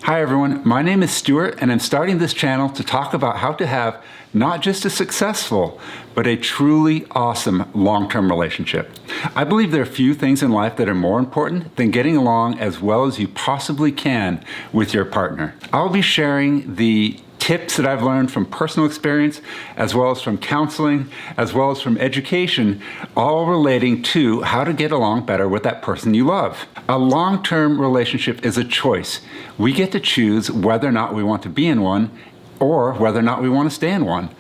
Hi everyone, my name is Stuart and I'm starting this channel to talk about how to have not just a successful, but a truly awesome long-term relationship. I believe there are few things in life that are more important than getting along as well as you possibly can with your partner. I'll be sharing the tips that I've learned from personal experience, as well as from counseling, as well as from education, all relating to how to get along better with that person you love. A long-term relationship is a choice. We get to choose whether or not we want to be in one or whether or not we want to stay in one.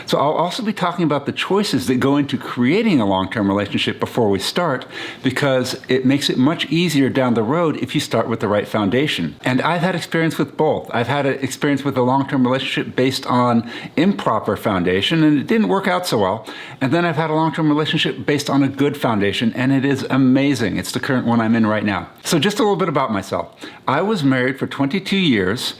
So I'll also be talking about the choices that go into creating a long-term relationship before we start, because it makes it much easier down the road if you start with the right foundation. And I've had experience with both. I've had an experience with a long-term relationship based on improper foundation, and it didn't work out so well. And then I've had a long-term relationship based on a good foundation, and it is amazing. It's the current one I'm in right now. So just a little bit about myself. I was married for 22 years,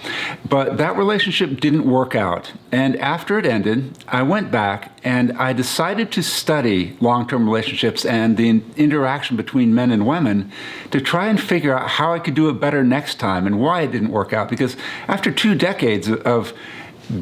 but that relationship didn't work out. And after it ended, I went back and I decided to study long-term relationships and the interaction between men and women to try and figure out how I could do it better next time and why it didn't work out. Because after 2 decades of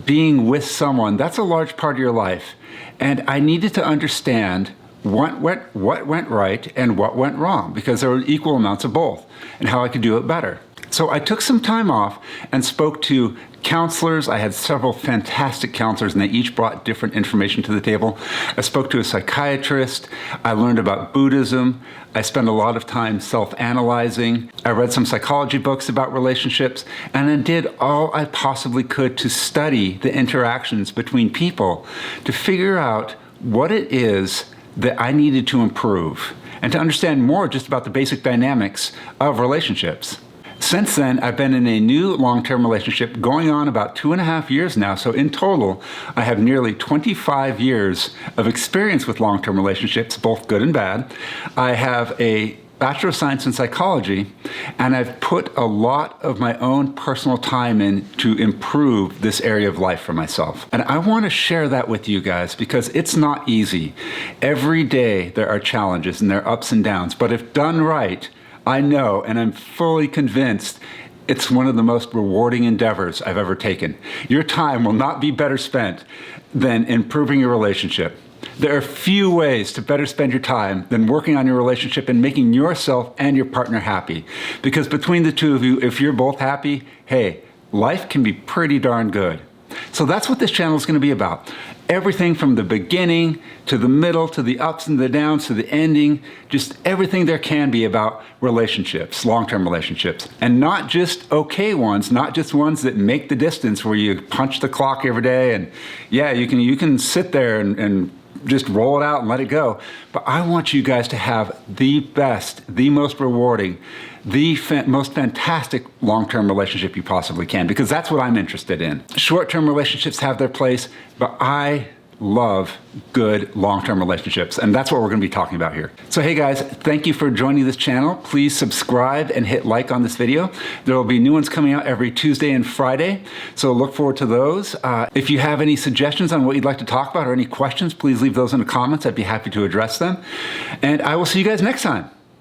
being with someone, that's a large part of your life. And I needed to understand what went right and what went wrong, because there were equal amounts of both, and how I could do it better. So I took some time off and spoke to counselors. I had several fantastic counselors, and they each brought different information to the table. I spoke to a psychiatrist. I learned about Buddhism. I spent a lot of time self-analyzing. I read some psychology books about relationships, and I did all I possibly could to study the interactions between people to figure out what it is that I needed to improve and to understand more just about the basic dynamics of relationships. Since then, I've been in a new long-term relationship going on about 2.5 years now. So in total, I have nearly 25 years of experience with long-term relationships, both good and bad. I have a Bachelor of Science in Psychology, and I've put a lot of my own personal time in to improve this area of life for myself. And I want to share that with you guys because it's not easy. Every day there are challenges and there are ups and downs, but if done right, I know, and I'm fully convinced, it's one of the most rewarding endeavors I've ever taken. Your time will not be better spent than improving your relationship. There are few ways to better spend your time than working on your relationship and making yourself and your partner happy. Because between the two of you, if you're both happy, hey, life can be pretty darn good. So that's what this channel is going to be about. Everything from the beginning to the middle to the ups and the downs to the ending, just everything there can be about relationships, long-term relationships. And not just okay ones, not just ones that make the distance where you punch the clock every day and yeah, you can sit there and just roll it out and let it go. But I want you guys to have the best, the most rewarding, the most fantastic long-term relationship you possibly can, because that's what I'm interested in. Short-term relationships have their place, but I love good long-term relationships, and that's what we're going to be talking about here. So hey guys, thank you for joining this channel. Please subscribe and hit like on this video. There will be new ones coming out every Tuesday and Friday, so look forward to those. If you have any suggestions on what you'd like to talk about or any questions, please leave those in the comments. I'd be happy to address them. And I will see you guys next time.